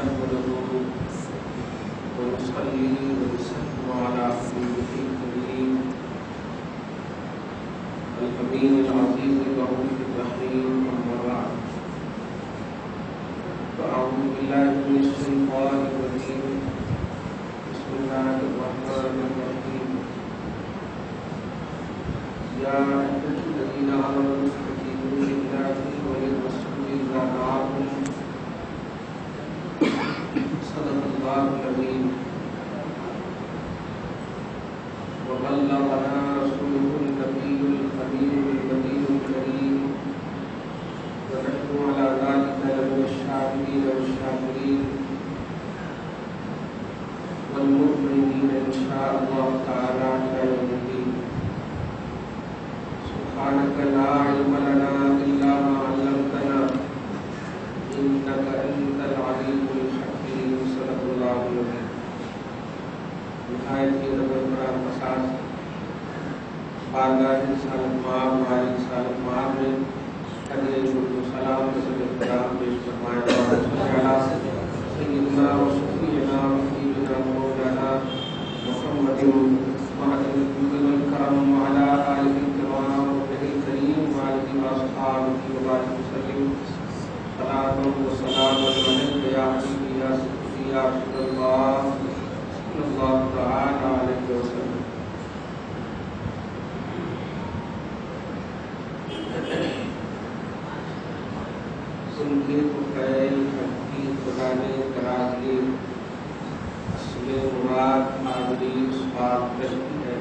نحمده ونصلي ونسلم على حبيبه الكريم الأمين العزيز الرؤوف الرحيم أما بعد فأعوذ بالله من الشيطان الرجيم بسم الله الرحمن الرحيم يا أيها الذين آمنوا استجيبوا لله وللرسول إذا دعاكم صدق الله العظيم وبلغنا رسوله النبي الكريم النبي الكريم ونحن على ذلك لمن الشاهدين والشاكرين والمؤمنين إن شاء الله تعالى إلى يوم الدين سبحانك لا علم لنا إلا ما علمتنا إنك أنت العليم الحكيم صدق الله العظيم نہایت کی نظر قرآن مساج بارگاہ رسالت مآب والی رسالت مآب میں حضرت سلام رسول احترام پیش فرمایا سیدنا و شفیعنا و حبیبنا مولانا محمد معدن الجود والکرم وعلى آلہ الکرام وصحبہ الکریم وعلہ واصحابہ وبارک وسلم صلاۃ و سلام علیک یا حبیبی یا صفی یا رسول اللہ صلی اللہ تعالی علیہ وسلم. سنگے کو قیل حقی خدا نے کرا کے اصل مراد حاضری اس بات کرتی ہے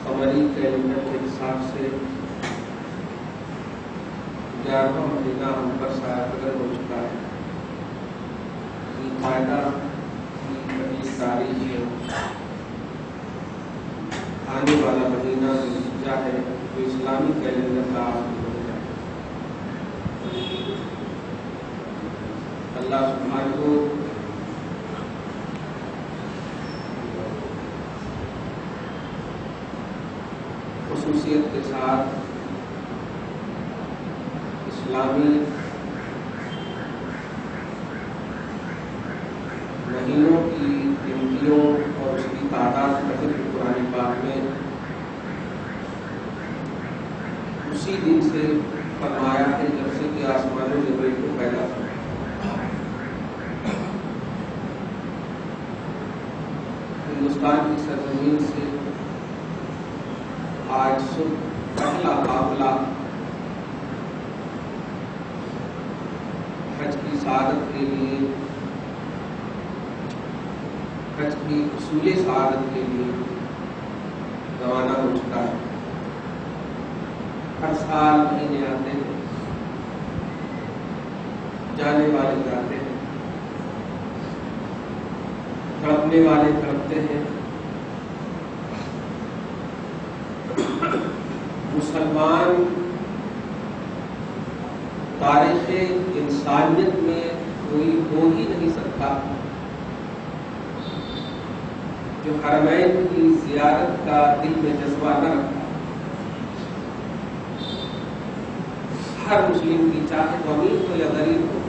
قمری کیلنڈر کے حساب سے 11واں مہینہ ہم پر سایہ قدر ہو چکا ہے. قاعدہ کی پہلی تاریخ ہے آنے والا مہینہ ذوالحجہ ہے جو اسلامی کیلنڈر کا آخری مہینہ ہے. اللہ سبحانہ کو خصوصیت کے ساتھ اسلامی مہینوں کی گنتیوں اور اس کی تعداد کا ذکر قرآن پاک میں اسی دن سے فرمایا ہے جب سے کہ آسمانوں نے زمین کو پیدا کیا. ہندوستان کی سرزمین سے آج صبح پہلا قافلہ حج کی سعادت کے لیے حج کی اصول سعادت کے لیے روانہ ہو چکا ہے. ہر سال مہینے آتے ہیں جانے والے جاتے ہیں تڑپنے والے تڑپتے ہیں. مسلمان تاریخ انسانیت میں کوئی ہو ہی نہیں سکتا جو حرمین کی زیارت کا دل میں جذبہ نہ رکھتا. ہر مسلم کی چاہے وہ امیر ہو یا غریب ہو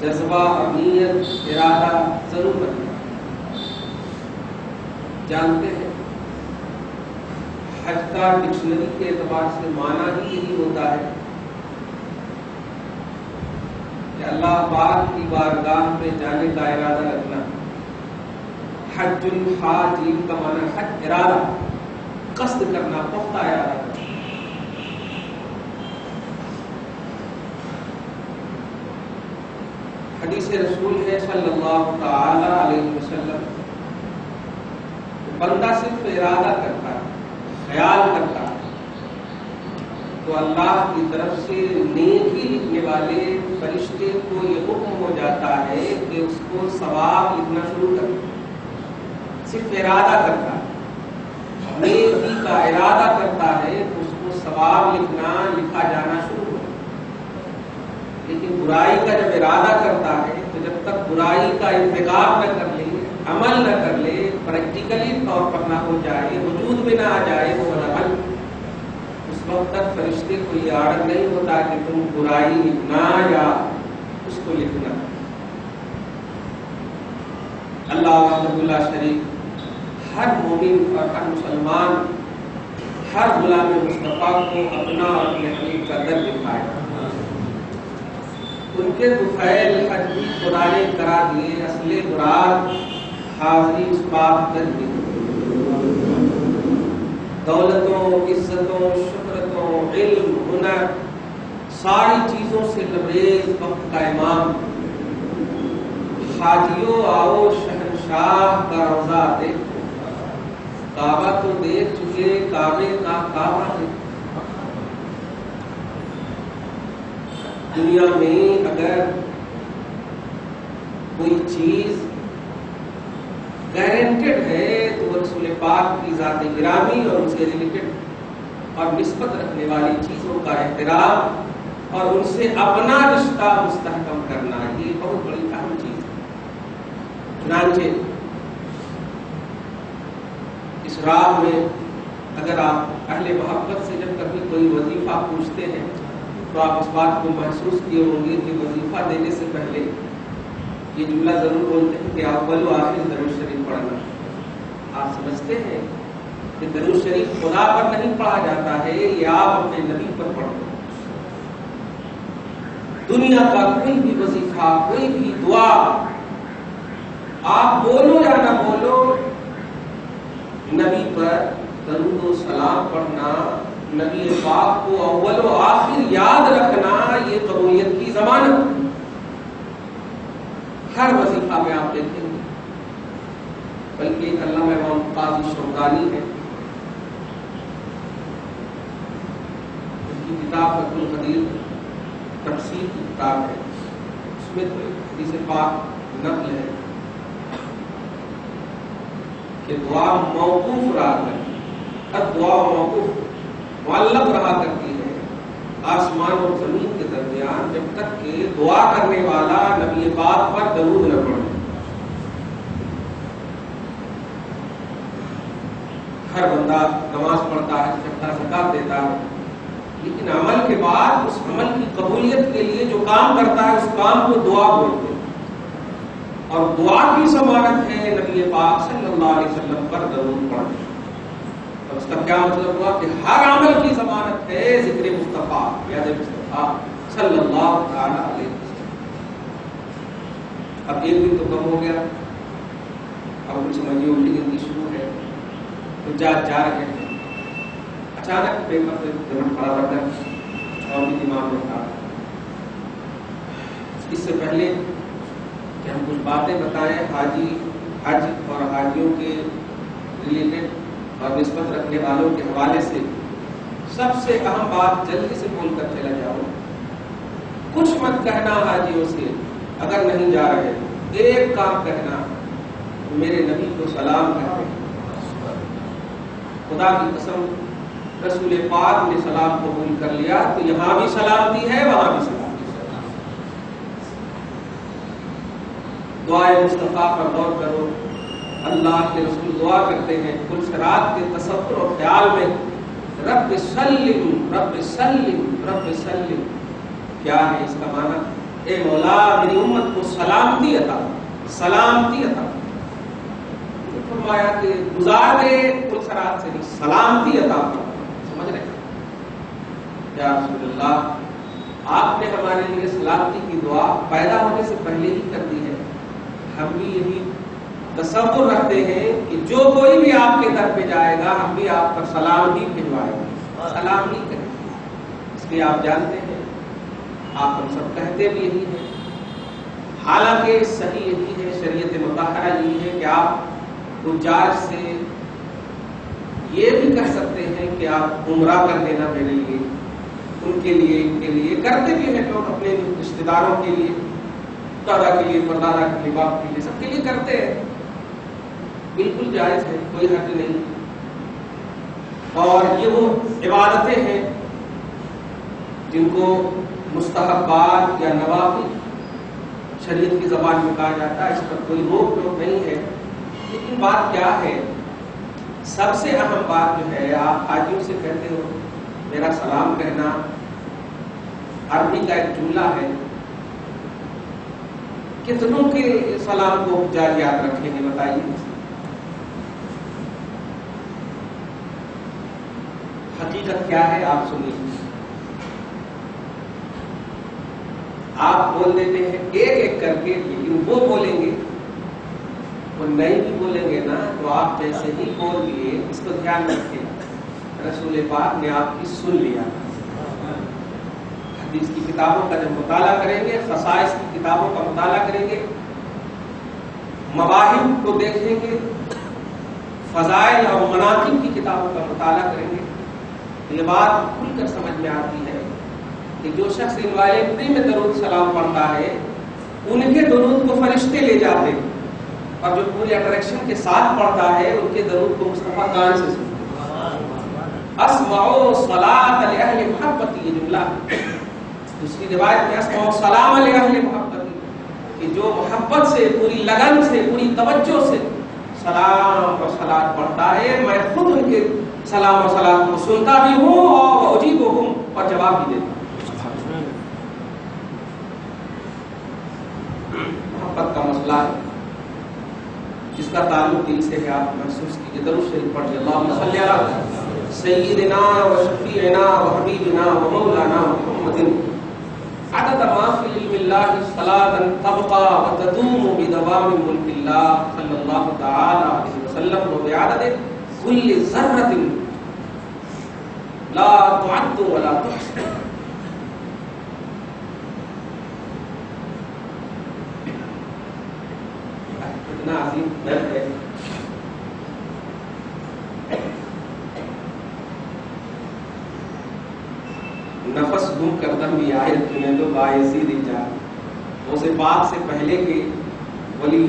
جذبہ امیت ارادہ ضرور رکھتا. جانتے ہیں حج کا ڈکشنری کے اعتبار سے معنی ہی یہی ہوتا ہے کہ اللہ پاک کی بارگاہ میں جانے کا ارادہ رکھنا. حج الحاجین کا معنی حج ارادہ قصد کرنا پختہ ارادہ. حدیث رسول ہے صلی اللہ تعالی علیہ وسلم بندہ صرف ارادہ کرتا ہے خیال کرتا ہے تو اللہ کی طرف سے نیکی لکھنے والے فرشتے کو یہ حکم ہو جاتا ہے کہ اس کو ثواب لکھنا شروع کر. صرف ارادہ کرتا ہے نیکی کا ارادہ کرتا ہے تو اس کو ثواب لکھا جانا شروع ہو. لیکن برائی کا جب ارادہ کرتا ہے تو جب تک برائی کا انتخاب نہ کر لے عمل نہ کر لے پریکٹیکلی طور پر نہ ہو جائے وجود میں نہ آ جائے وہ عمل اس وقت تک فرشتے کو یہ آرڈر نہیں ہوتا کہ تم برائی لکھنا یا اس کو لکھنا. اللہ وحدہ لا شریک ہر مومن اور ہر مسلمان ہر غلام مصطفیٰ کو اپنا اور اپنے حبیب کا در دکھائے. ان کے طفیل حج خدا نے کرا دیے، اصل مراد حاضری اس بات کر دی. دولتوں، عزتوں، شہرتوں، علم، ہنر، ساری چیزوں سے لبریز وقت کا امام. حاجیوں آؤ شہنشاہ کا روضہ دیکھو. کعبہ تو دیکھ چکے، کعبے کا کعبہ دیکھو. دنیا میں اگر کوئی چیز گارنٹیڈ ہے تو وہ رسول پاک کی ذات گرامی اور ان سے ریلیٹڈ اور نسبت رکھنے والی چیزوں کا احترام اور ان سے اپنا رشتہ مستحکم کرنا، یہ بہت بڑی اہم چیز ہے. چنانچہ اس راہ میں اگر آپ اہل محبت سے جب کبھی کوئی وظیفہ پوچھتے ہیں تو آپ اس بات کو محسوس کیے ہوں گے کہ وظیفہ دینے سے پہلے یہ جملہ ضرور بولتے ہیں کہ اول و آخر درود شریف پڑھنا. آپ سمجھتے ہیں کہ درود شریف خدا پر نہیں پڑھا جاتا ہے، یہ آپ اپنے نبی پر پڑھتے ہیں. دنیا کا کوئی بھی وظیفہ، کوئی بھی دعا آپ بولو یا نہ بولو، نبی پر درود و سلام پڑھنا، نبی پاک کو اول و آخر یاد رکھنا، یہ قبولیت کی ضمانت. ہر وظیفہ میں آپ دیکھیں گے. بلکہ ایک علامہ امام قاضی شوکانی ہے، اس کی کتاب فتح القدیر تفسیر کی کتاب ہے، اس میں تو حدیث پاک نقل ہے کہ دعا موقوف رہا کرتی ہے. دعا موقوف معلق رہا کرتی ہے آسمان اور زمین کے درمیان، جب تک کہ دعا کرنے والا نبی پاک پر درود نہ پڑے. ہر بندہ نماز پڑھتا ہے، زکات دیتا ہے، لیکن عمل کے بعد اس عمل کی قبولیت کے لیے جو کام کرتا ہے اس کام کو دعا بولتے ہیں. اور دعا کی ضمانت ہے نبی پاک صلی اللہ علیہ وسلم پر درود پڑھنا. اور اس کا کیا مطلب ہوا کہ ہر عمل کی ضمانت ہے ذکر مصطفیٰ، یاد مصطفیٰ صلی اللہ تعالی علیہ وسلم. اب ایک دن تو کم ہو گیا، اب کچھ سمجھیے الٹی گنتی شروع ہے. تو جا رہے ہیں، اچانک پیپر پہ ضرور پڑا پڑتا ہے اور بھی دماغ میں تھا. اس سے پہلے کہ ہم کچھ باتیں بتائیں حج اور حاجیوں کے ریلیٹڈ اور نسبت رکھنے والوں کے حوالے سے، سب سے اہم بات جلدی سے بول کر چلا جاؤ. کچھ مت کہنا حاجیوں سے اگر نہیں جا رہے. ایک کام کہنا، میرے نبی کو سلام کہتے ہیں. خدا کی قسم رسول پاک نے سلام قبول کر لیا تو یہاں بھی سلامتی ہے، وہاں بھی سلامتی ہے. دعائے مصطفیٰ پر غور کرو. اللہ کے رسول دعا کرتے ہیں کل رات کے تصور اور خیال میں، رب سلم رب سلم رب سلم. کیا ہے اس کا معنی؟ اے مولا میری امت کو سلامتی عطا، سلامتی عطا. فرمایا کہ گزار دے کل رات سے نہیں، سلامتی عطا. سمجھ رہے یا رسول اللہ، آپ نے ہمارے لیے سلامتی کی دعا پیدا ہونے سے پہلے ہی کر دی ہے. ہم بھی یہی تصور رکھتے ہیں کہ جو کوئی بھی آپ کے در پہ جائے گا ہم بھی آپ پر سلام ہی بھجوائیں گے، سلام ہی کریں گے. اس لیے آپ جانتے ہیں، آپ ہم سب کہتے بھی یہی ہیں، حالانکہ صحیح یہی ہے، شریعت مطہرہ یہی ہے کہ آپ حجاج سے یہ بھی کہہ سکتے ہیں کہ آپ عمرہ کر لینا میرے لیے، ان کے لیے کرتے بھی ہیں لوگ، اپنے رشتے داروں کے لیے، دادا کے لیے، پردادا کے لیے، باپ کے لیے، سب کے لیے کرتے ہیں. بالکل جائز ہے، کوئی حرج نہیں. اور یہ وہ عبادتیں ہیں جن کو مستحبات یا نوافل شریعت کی زبان میں کہا جاتا ہے. اس پر کوئی روک ٹوک نہیں ہے. لیکن بات کیا ہے، سب سے اہم بات جو ہے، آپ حاجیوں سے کہتے ہو میرا سلام کہنا عربی کا ایک جملہ ہے. کتنوں کے سلام کو جاری یاد رکھیں گے بتائیے؟ حقیقت کیا ہے آپ سنیے. آپ بول دیتے ہیں ایک ایک کر کے، لیکن وہ بولیں گے، وہ نہیں بھی بولیں گے نا تو آپ جیسے ہی بول دیے. اس کو دھیان رکھیں، رسول پاک نے آپ کی سن لیا. حدیث کی کتابوں کا جب مطالعہ کریں گے، خصائص کی کتابوں کا مطالعہ کریں گے، مواہب کو دیکھیں گے، فضائل اور مناقب کی کتابوں کا مطالعہ کریں گے، یہ بات کھل کر سمجھ میں آتی ہے کہ جو شخص انوائلٹری میں درود سلام پڑھتا ہے ان کے درود کو فرشتے لے جاتے ہیں، اور جو پورے اٹریکشن کے ساتھ پڑھتا ہے ان کے درود کو مصطفیٰ کان سے سنتے ہیں. اسمعوا صلاۃ لأہل محبتی، یہ جملہ. دوسری روایت میں اسمعوا سلام لأہل محبتی، کہ جو محبت سے، پوری لگن سے، پوری توجہ سے سلام اور صلات پڑھتا ہے، میں خود ان کے سلام اور صلات کو سنتا بھی ہوں اور اجیبہم، اور جواب بھی دیتا ہوں. محبت کا مسئلہ ہے جس کا تعلق دل سے ہے. آپ محسوس کیجیے، درود شریف پڑھیے. اللہم صلی علی سیدنا و شفیعنا و حبیبنا و مولانا محمد عدد ما فی علم اللہ صلاۃ تبقى وتدوم بدوام ملک اللہ صلی اللہ تعالی علیہ وسلم و بعدد کل ذرۃ لا تعد ولا تحصى. اتنا عظیم درد ہے. نفس گم کردم بھی آئے تمہیں تو باعثی رجا. غوث پاک سے پہلے کے ولی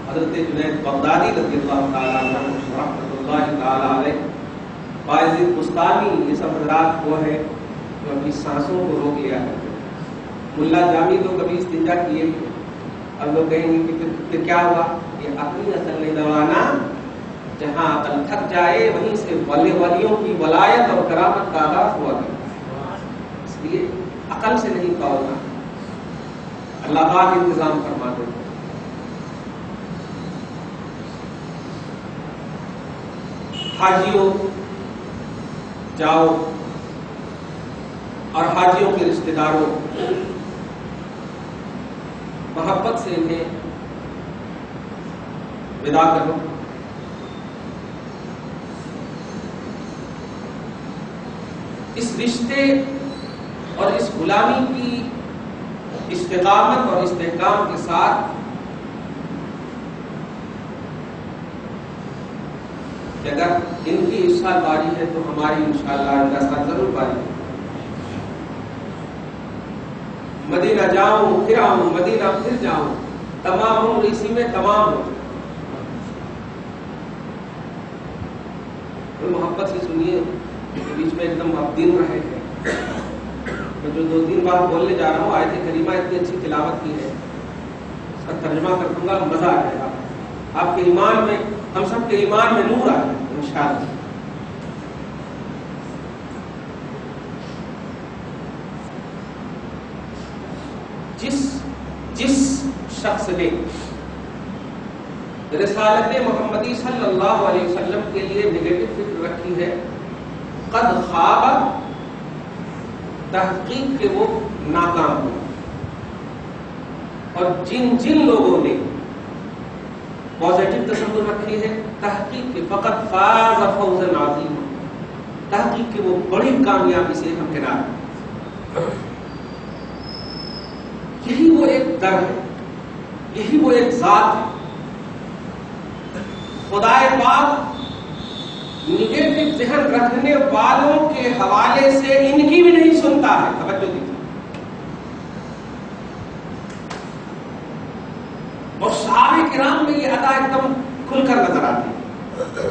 حضرت جنید بغدادی رضی اللہ تعالیٰ عنہ رحمۃ اللہ تعالیٰ علیہ، باعزید بستانی، یہ سب حضرات وہ ہے جو اپنی سانسوں کو روک لیا ہے. ملا جامی تو کبھی استنجا کیے، اب لوگ کہیں گے کہ پھر کیا ہوا؟ یہ اپنی اصل نہیں دوڑانا. جہاں عقل تھک جائے وہیں سے ولیوں کی ولایت اور کرامت کا آغاز ہوا ہے. اس لیے عقل سے نہیں توڑنا، اللہ پاک انتظام فرما دے. حاجیوں جاؤ اور حاجیوں کے رشتہ داروں محبت سے انہیں ودا کرو. اس رشتے اور اس غلامی کی استقامت اور استحکام کے ساتھ کہ اگر ان کی اس سال باری ہے تو ہماری انشاءاللہ ان کا سال ضرور باری ہے. مدینہ جاؤں پھر آؤں، مدینہ پھر جاؤں، تمام عمر اسی میں تمام ہو. محبت سے سنیے، بیچ میں ایک دم آپ دن رہے ہیں. میں جو 2-3 بار بولنے جا رہا ہوں، آیت کریمہ اتنی اچھی تلاوت کی ہے، اس کا ترجمہ کر دوں گا، مزہ آ جائے گا. آپ کے ایمان میں، ہم سب کے ایمان میں نور آئے انشاءاللہ. جس شخص نے رسالت محمدی صلی اللہ علیہ وسلم کے لیے نگیٹو فکر رکھی ہے، قد خواب، تحقیق کے وہ ناکام ہوا. اور جن لوگوں نے پازیٹو تصور رکھی ہے، تحقیق کے فقط فاز فوزا عظیما، تحقیق کے وہ بڑی کامیابی سے ہمکنار. یہی وہ ایک در ہے، یہی وہ ایک ذات ہے. خدائے پاک نگیٹو ذہن رکھنے والوں کے حوالے سے ان کی بھی نہیں سنتا ہے. توجہ دیجیے. اور صحابہ کرام میں یہ ادا ایک دم کھل کر نظر آتی ہے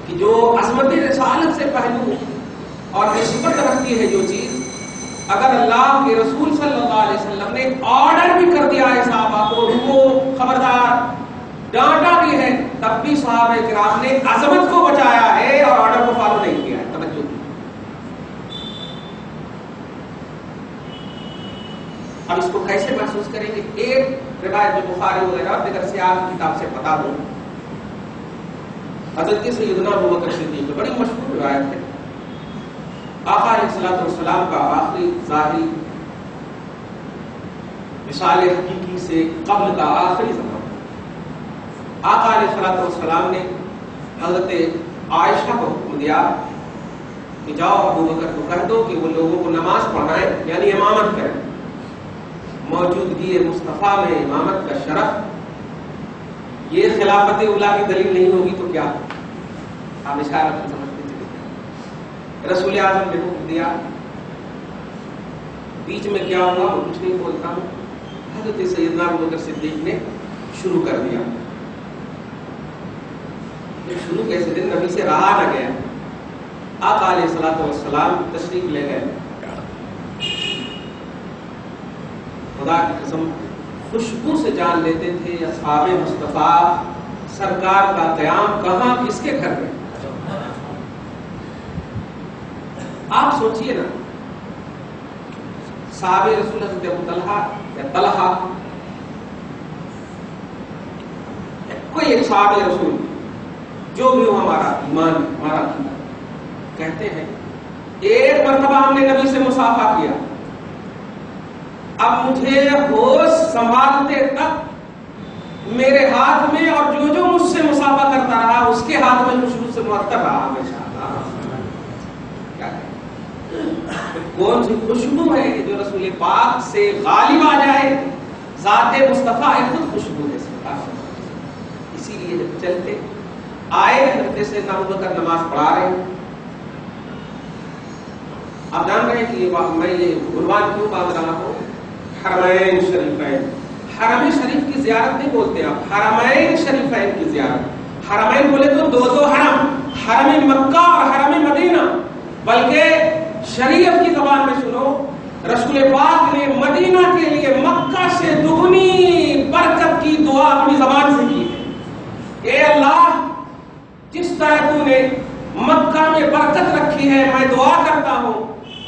کہ جو عظمت رسالت سے پہلو اور نسبت رکھتی ہے جو چیز، اگر اللہ کے رسول صلی اللہ علیہ وسلم نے آرڈر بھی کر دیا ہے صحابہ کو، رکو، خبردار، ڈانٹا بھی ہے، تب بھی صحابہ کرام نے عظمت کو بچایا ہے اور آرڈر کو فالو نہیں کیا ہے. توجہ وہ کیسے محسوس کریں گے؟ ایک روایت جو بخاری وغیرہ اور دیگر سیاق کی کتاب سے پتا ہوں، حضرت سیدنا ابوبکر صدیق کی بڑی مشہور روایت ہے، آقا علیہ الصلوۃ والسلام کا آخری ظاہری وصال حقیقی سے قبل کا آخری زمانہ، آقا علیہ الصلوۃ والسلام نے حضرت عائشہ کو حکم دیا کہ جاؤ ابوبکر کو کہہ دو کہ وہ لوگوں کو نماز پڑھائیں، یعنی امامت کریں۔ موجودگی مصطفیٰ میں امامت کا شرف، یہ خلافت اولیٰ کی دلیل نہیں ہوگی تو کیا؟ آپ اشارت سمجھتے چلے، رسول اعظم نے حکم دیا، بیچ میں کیا ہوا وہ کچھ نہیں بولتا ہوں، حضرت سیدنا ابوبکر صدیق نے شروع کر دیا۔ شروع کیسے دن نبی سے رہا نہ گیا، آقا علیہ الصلوۃ والسلام تشریف لے گئے، خدا کی قسم خوشبو سے جان لیتے تھے اصحاب مصطفیٰ سرکار کا قیام کہاں کس کے گھر میں۔ آپ سوچئے نا، صحابہ رسول حضرت ابو طلحہ یا طلحہ، کوئی ایک صحابہ رسول جو بھی ہو، ہمارا ایمان ہمارا عقیدہ، کہتے ہیں ایک مرتبہ ہم نے نبی سے مصافحہ کیا، اب مجھے ہوش سنبھالتے تک میرے ہاتھ میں اور جو مجھ سے مصافحہ کرتا رہا اس کے ہاتھ میں خوشبو سے معطر رہا ہمیشہ۔ کیا کون سی خوشبو ہے جو رسول پاک سے غالب آ جائے؟ ذات مصطفیٰ خود خوشبو ہے۔ اسی لیے جب چلتے آئے حضرت سے ابوبکر نماز پڑھا رہے ہیں، آپ جان رہے ہیں کہ میں یہ عنوان کیوں باندھ رہا ہوں؟ حرمین شریفین، حرم شریف کی زیارت نہیں بولتے آپ، حرمین شریفین کی زیارت۔ حرمین بولے تو دو حرم، حرم مکہ اور حرم مدینہ، بلکہ شریعت کی زبان میں سنو، رسول پاک نے مدینہ کے لیے مکہ سے دگنی برکت کی دعا اپنی زبان سے کی ہے۔ اے اللہ، جس طرح تو نے مکہ میں برکت رکھی ہے، میں دعا کرتا ہوں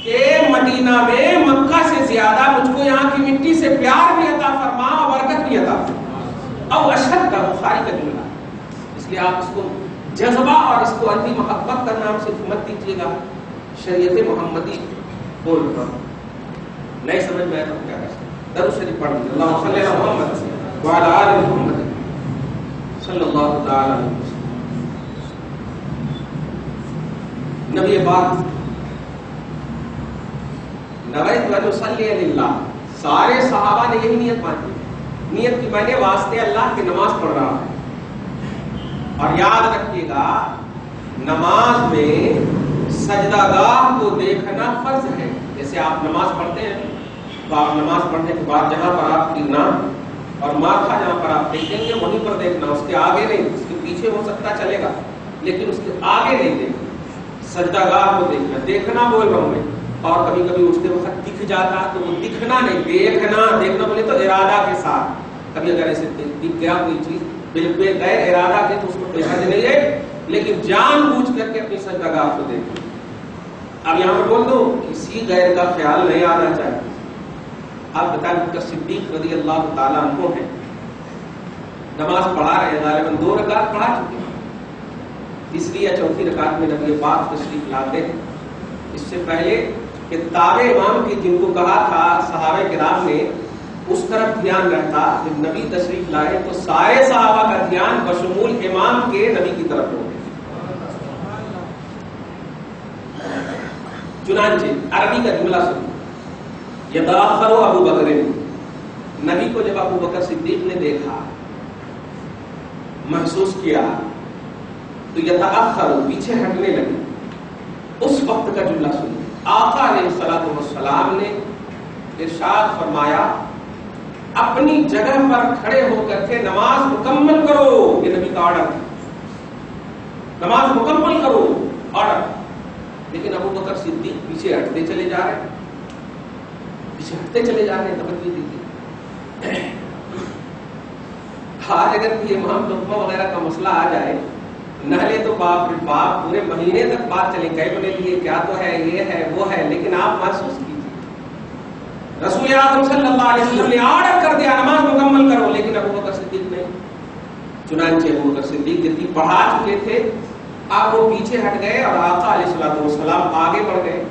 کہ مدینہ میں مکہ سے زیادہ مجھ کو یہاں کی مٹی سے پیار بھی عطا فرما اور برکت بھی عطا فرما۔ او اشد کا بخاری کا جملہ، اس لیے آپ اس کو جذبہ اور اس کو اندھی محبت کا نام سے مت دیجیے گا، شریعت محمدی بول رہا ہوں، نہیں سمجھ میں تو کیا کر سکتے؟ درود شریف پڑھ لیجیے، اللہم صلی علی محمد وعلی آل محمد صلی اللہ تعالی علیہ وسلم۔ نبی پاک نویت و صلی اللہ، سارے صحابہ نے یہی نیت مانی، نیت کی میں نے واسطے اللہ کی نماز پڑھ رہا ہے۔ اور یاد رکھیے گا، نماز میں سجدہ گاہ کو دیکھنا فرض ہے۔ جیسے آپ نماز پڑھتے ہیں تو آپ نماز پڑھنے کے بعد جہاں پر آپ کی نام اور ماتھا جہاں پر آپ دیکھیں گے وہیں پر دیکھنا، اس کے آگے نہیں، اس کے پیچھے ہو سکتا چلے گا لیکن اس کے آگے نہیں دیکھنا، سجدہ گاہ کو دیکھنا، دیکھنا بول رہا ہوں میں۔ اور کبھی کبھی اٹھتے وقت دکھ جاتا تو وہ دکھنا نہیں، دیکھنا، دیکھنا بولے تو ارادہ کے ساتھ۔ کبھی اگر ایسے دکھ گیا کوئی چیز بالکل غیر ارادہ کے تو اس کو کوئی حرج نہیں ہے، لیکن جان بوجھ کر کے اپنی سجدہ گاہ کو دیکھنا۔ اب یہاں پر بول دو کسی غیر کا خیال نہیں آنا چاہیے۔ آپ بتائیں ابوبکر صدیق رضی اللہ تعالیٰ عنہ ہیں، نماز پڑھا رہے ہیں، غالباً 2 رکعت پڑھا چکے ہیں، تیسری یا چوتھی رکعت میں نبی پاک تشریف لاتے ہیں۔ اس سے پہلے کہ تابع امام کی جن کو کہا تھا صحابہ کرام نے، اس طرف دھیان رہتا، جب نبی تشریف لائے تو سارے صحابہ کا دھیان بشمول امام کے نبی کی طرف ہو گیا۔ چنانچہ عربی کا جملہ سنو، یتأخر ابو بکر، نبی کو جب ابو بکر صدیق نے دیکھا، محسوس کیا تو یتأخر، پیچھے ہٹنے لگے۔ اس وقت کا جملہ سنو، آقا علیہ الصلوۃ والسلام نے ارشاد فرمایا، اپنی جگہ پر کھڑے ہو کر کے نماز مکمل کرو، یہ نبی کا آرڈر ہے، نماز مکمل کرو، آرڈر۔ لیکن ابو بکر صدیق پیچھے ہٹتے چلے جا رہے ہیں، پیچھے ہٹتے چلے جا رہے ہیں، توجہ دیجیے۔ آج اگر یہ امام تقویٰ وغیرہ کا مسئلہ آ جائے، نہلے تو باپ رے باپ پورے مہینے تک بات چلے، کئی بنے لیے کیا تو ہے، یہ ہے وہ ہے، لیکن آپ محسوس کیجیے رسول اعظم صلی اللہ علیہ وسلم نے آرڈر کر دیا نماز مکمل کرو، لیکن ابو بکر صدیق نے، چنانچہ ابو بکر صدیق جتنی پڑھا چکے تھے اب وہ پیچھے ہٹ گئے اور آقا علیہ الصلوۃ والسلام آگے بڑھ گئے.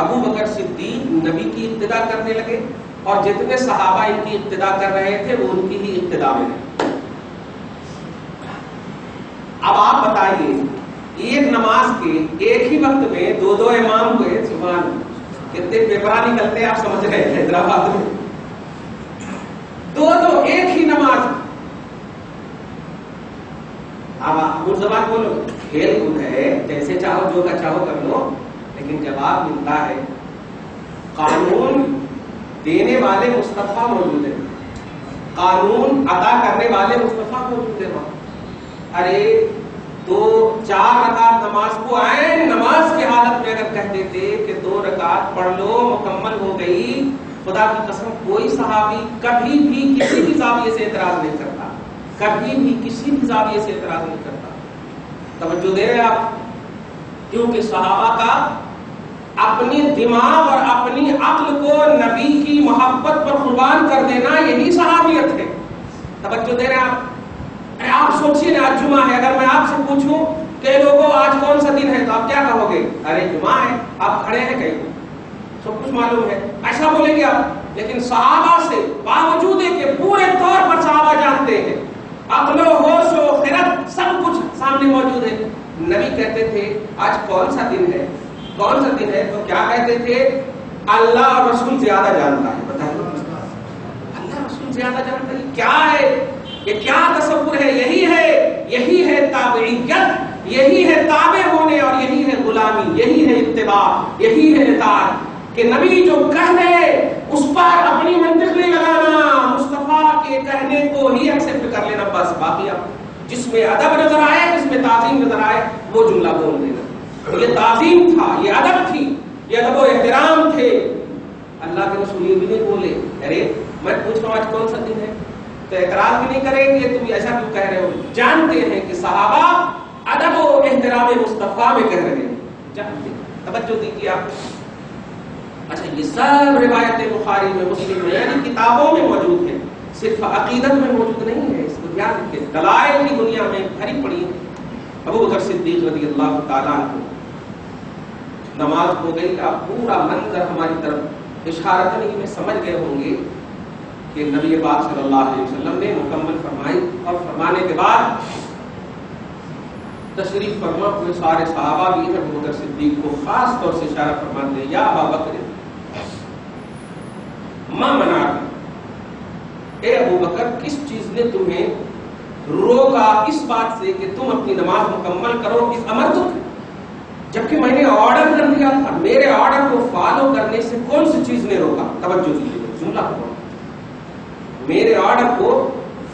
ابو بکر صدیق نبی کی اقتدا کرنے لگے اور جتنے صحابہ ان کی اقتدا کر رہے تھے وہ ان کی ہی اقتدا میں رہے. اب آپ بتائیے ایک نماز کے ایک ہی وقت میں دو دو امام ہوئے، سبحان، کتنے پیپرا نکلتے ہیں آپ سمجھ رہے ہیں حیدرآباد میں، دو دو ایک ہی نماز. اب آپ زبان بولو کھیل کود ہے، جیسے چاہو جو کا چاہو کر لو، لیکن جواب ملتا ہے قانون دینے والے مصطفیٰ موجود ہیں، قانون ادا کرنے والے مصطفیٰ موجود ہیں وہاں. ارے تو 4 رکعت نماز کو عین نماز کی حالت میں اگر کہہ دیتے کہ 2 رکعت پڑھ لو مکمل ہو گئی، خدا کی قسم کوئی صحابی کبھی بھی کسی بھی زاویے سے اعتراض نہیں کرتا، کبھی بھی کسی بھی زاویے سے اعتراض نہیں کرتا. توجہ دے رہے آپ، کیونکہ صحابہ کا اپنی دماغ اور اپنی عقل کو نبی کی محبت پر قربان کر دینا یہی صحابیت ہے. توجہ دے رہے آپ. آپ سوچیے نا، آج جمعہ ہے، اگر میں آپ سے پوچھوں کہ لوگوں آج کون سا دن ہے تو آپ کیا کہو گے؟ ارے جمعہ ہے. آپ کھڑے ہیں کہیں، سب کچھ معلوم ہے، ایسا بولیں گے آپ. لیکن صحابہ سے باوجود ہے کہ پورے طور پر صحابہ جانتے ہیں، عقل و ہوش و خرد سب کچھ سامنے موجود ہے. نبی کہتے تھے آج کون سا دن ہے، کون سا دن ہے، تو کیا کہتے تھے؟ اللہ اور رسول زیادہ جانتا ہے. بتائیے، اللہ رسول زیادہ جانتا ہے. کیا ہے یہ؟ کیا تصور ہے؟ یہی ہے تابعیت، یہی ہے تابع ہونے، اور یہی ہے غلامی، یہی ہے اتباع، یہی ہے اطاعت. کہ نبی جو کہہ دے اس پر اپنی منطق نہیں لگانا، مصطفیٰ کے کہنے کو ہی ایکسپٹ کر لینا بس. باقی اب جس میں ادب نظر آئے، جس میں تعظیم نظر آئے وہ جملہ بول دینا. یہ تعظیم تھا، یہ ادب تھی، یہ ادب و احترام تھے. اللہ کے رسول یہ بھی نہیں بولے ارے میں پوچھ رہا ہوں آج کون سا دن ہے، تو اعتراض بھی نہیں کریں گے تم ایسا کیوں کہہ رہے ہو. جانتے ہیں کہ صحابہ ادب و احترام مصطفیٰ میں کہہ رہے ہیں، جانتے ہیں. توجہ دیجیے آپ. اچھا یہ سب روایتیں بخاری میں، مسلم میں، یعنی کتابوں میں موجود ہیں، صرف عقیدت میں موجود نہیں ہے. اس کو یاد رکھیں، دلائل کی دنیا میں بھری پڑی ہے. ابو بکر صدیق رضی اللہ تعالیٰ عنہ نماز ہو گئی. آپ پورا منظر ہماری طرف اشارتاً ہی میں سمجھ گئے ہوں گے کہ نبی پاک صلی اللہ علیہ وسلم نے مکمل فرمائی، اور فرمانے کے بعد تشریف فرما ہوئے سارے صحابہ بھی ابو بکر صدیق کو خاص طور سے اشارہ فرماتے ہیں، یا ابا بکر ما منعک، اے ابو بکر کس چیز نے تمہیں روکا اس بات سے کہ تم اپنی نماز مکمل کرو؟ اس امر تک، جبکہ میں نے آرڈر کر دیا تھا. میرے آرڈر کو فالو کرنے سے کون سی چیز نے روکا؟ توجہ دیجیے، جملہ کو، میرے آرڈر کو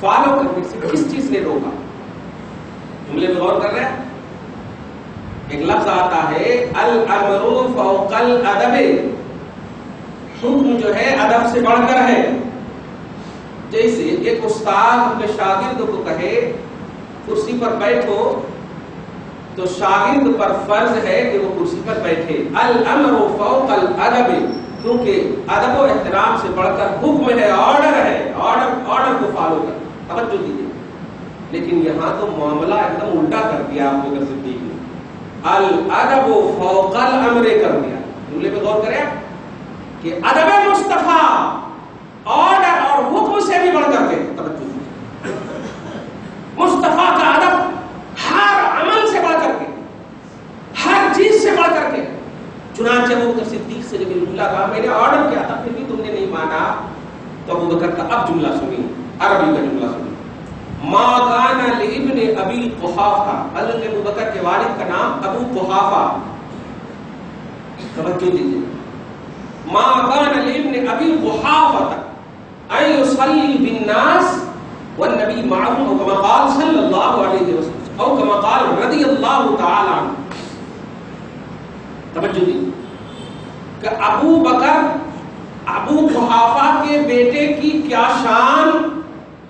فالو کرنے سے کس چیز نے روکا؟ جملے میں غور کر رہے ہیں. ایک لفظ آتا ہے الامر فوق الادب، حکم جو ہے ادب سے بڑھ کر ہے. جیسے ایک استاد اپنے شاگرد کو کہے کرسی پر بیٹھو تو شاگرد پر فرض ہے کہ وہ کرسی پر بیٹھے. الامر فوق الادب، کیونکہ ادب و احترام سے بڑھ کر حکم ہے، آرڈر ہے، آرڈر کو فالو کر. توجہ دیجیے. لیکن یہاں تو معاملہ ایک دم الٹا کر دیا آپ ابو بکر صدیق نے، الادب فوق الامر کر دیا. جملے پہ غور کریں کہ ادب مصطفیٰ آرڈر اور حکم سے بھی بڑھ کر کے. توجہ دیجیے، مصطفیٰ کا ادب ہر عمل سے بڑھ کر کے، ہر چیز سے بڑھ کر کے. چنانچہ ابو بکر صدیق سے جب جملہ کہا میں نے آرڈر کیا تھا پھر بھی تم نے نہیں مانا، تو ابو بکر کا اب جملہ سنی، عربی کا جملہ سنی. ما کان لابن ابی قحافہ، حضرت ابو بکر کے والد کا نام ابو قحافہ. توجہ دیجیے، ما کان لابن ابی قحافہ ان یصلی بالناس والنبی معه، او كما قال صلی اللہ علیہ وسلم، او كما قال رضی اللہ تعالی عنہ. توجہ دیجیے کہ ابو بکر ابو قحافہ کے بیٹے کی کیا شان،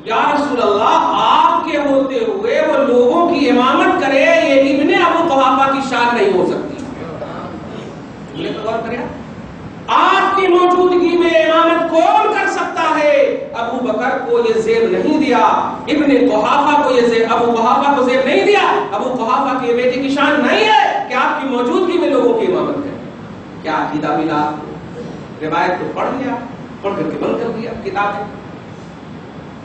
یا رسول اللہ آپ کے ہوتے ہوئے وہ لوگوں کی امامت کرے، یہ ابن ابو قحافہ کی شان نہیں ہو سکتی. غور کریں، آپ کی موجودگی میں امامت کون کر سکتا ہے؟ ابو بکر کو یہ زیب نہیں دیا، ابن قحافہ کو یہ زیب، ابو قحافہ کو زیب نہیں دیا، ابو قحافہ کے بیٹے کی شان نہیں ہے کہ آپ کی موجودگی میں لوگوں کی امامت کریں۔ کیا عقیدہ ملا؟ روایت کو پڑھ لیا، پڑھ کر کے بند کر دیا کتابیں۔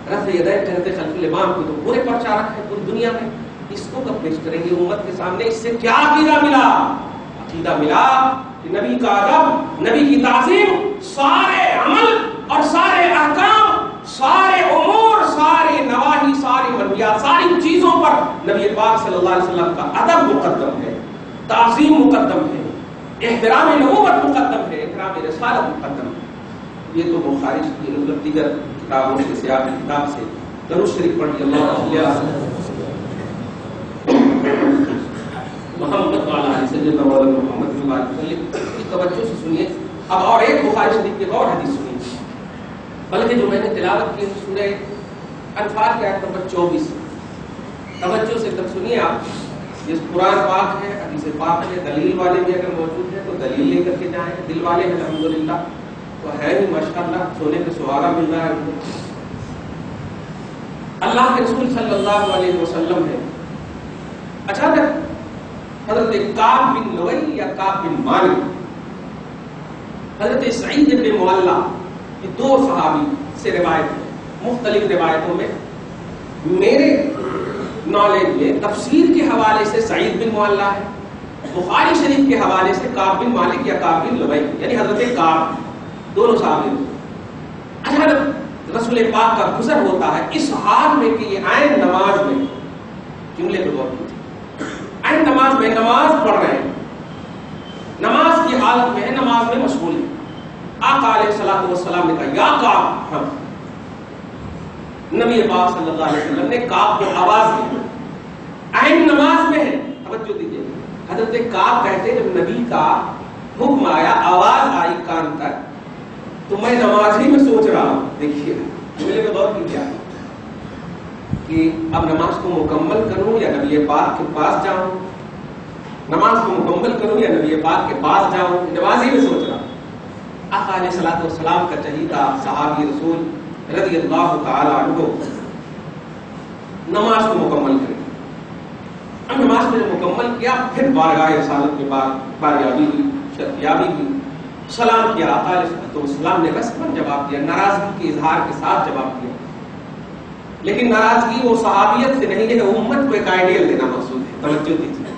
رفع یدین کہتے خلف الامام کو تو پورے پرچار رکھے پوری دنیا میں، اس کو کب پیش کریں گے امت کے سامنے؟ اس سے کیا عقیدہ ملا؟ عقیدہ ملا کہ نبی کا ادب، نبی کی تعظیم، سارے عمل اور سارے احکام، سارے امور، سارے نواہی، سارے منہیات، ساری چیزوں پر نبی پاک صلی اللہ علیہ وسلم کا ادب مقدم ہے، تعظیم مقدم ہے، احترام نبوت مقدم ہے، احترام رسالت مقدم ہے۔ یہ تو بخاری کی مطلب دیگر کتابوں سے، سیاق کی کتاب سے درود شریف پڑھ لیا، اللہم صلی علی محمد وعلی آل سیدنا مولانا محمد صلی اللہ علیہ وسلم۔ توجہ سے سنیے اب اور ایک بخاری شریف کی اور حدیث سنیے، بلکہ جو میں نے تلاوت کی سورہ انفال کی آیت نمبر 24، توجہ سے تک سنیے آپ۔ یہ قرآن پاک ہے، حدیث پاک ہے، دلیل والے بھی اگر موجود ہیں تو دلیل لے کر کے جائیں، دل والے ہیں الحمدللہ تو ہے ہی ماشاءاللہ، سونے پہ سہاگا مل رہا ہے۔ اللہ کے رسول صلی اللہ علیہ وسلم ہے، اچانک حضرت کعب بن لؤی یا کعب بن مالک، حضرت سعید بن معلہ، یہ دو صحابی سے روایت ہے، مختلف روایتوں میں میرے نالج میں تفسیر کے حوالے سے سعید بن معلہ ہے، بخاری شریف کے حوالے سے کعب بن مالک یا کعب بن لؤی، یعنی حضرت کعب، دونوں صحابی۔ اچانک رسول پاک کا گزر ہوتا ہے اس حال میں کہ یہ عین نماز میں، جملے پہ غور کیجیے، عین نماز میں نماز پڑھ رہے ہیں، نماز کی حالت میں ہے، نماز میں مشغول ہے۔ آقا علیہ الصلوۃ والسلام نے کہا یا کعب، ہم نبی پاک صلی اللہ علیہ وسلم نے کعب کو آواز دی، عین نماز میں ہے، توجہ دیجیے۔ حضرت کعب کہتے ہیں جب نبی کا حکم آیا، آواز آئی کان تک، تو میں نماز ہی میں سوچ رہا ہوں، دیکھیے جملے میں غور کیجیے کہ اب نماز کو مکمل کروں یا نبی پاک کے پاس جاؤں، نماز کو مکمل کروں یا نبی پاک کے پاس جاؤں، نماز ہی میں سوچ رہا ہوں۔ آقا علیہ الصلوۃ والسلام کا چہیتا صحابی رسول رضی اللہ تعالی عنہ نماز کو مکمل کریں، اب نماز کو مکمل کیا، پھر بارگاہ رسالت کے بعد باریابی ہوئی، شرفیابی ہوئی، سلام کیا، آقا علیہ الصلوۃ والسلام نے رسماً جواب دیا، ناراضگی کے اظہار کے ساتھ جواب دیا، لیکن ناراضگی وہ صحابیت سے نہیں ہے، امت کو ایک آئیڈیل دینا مقصود ہے، توجہ دیجیے۔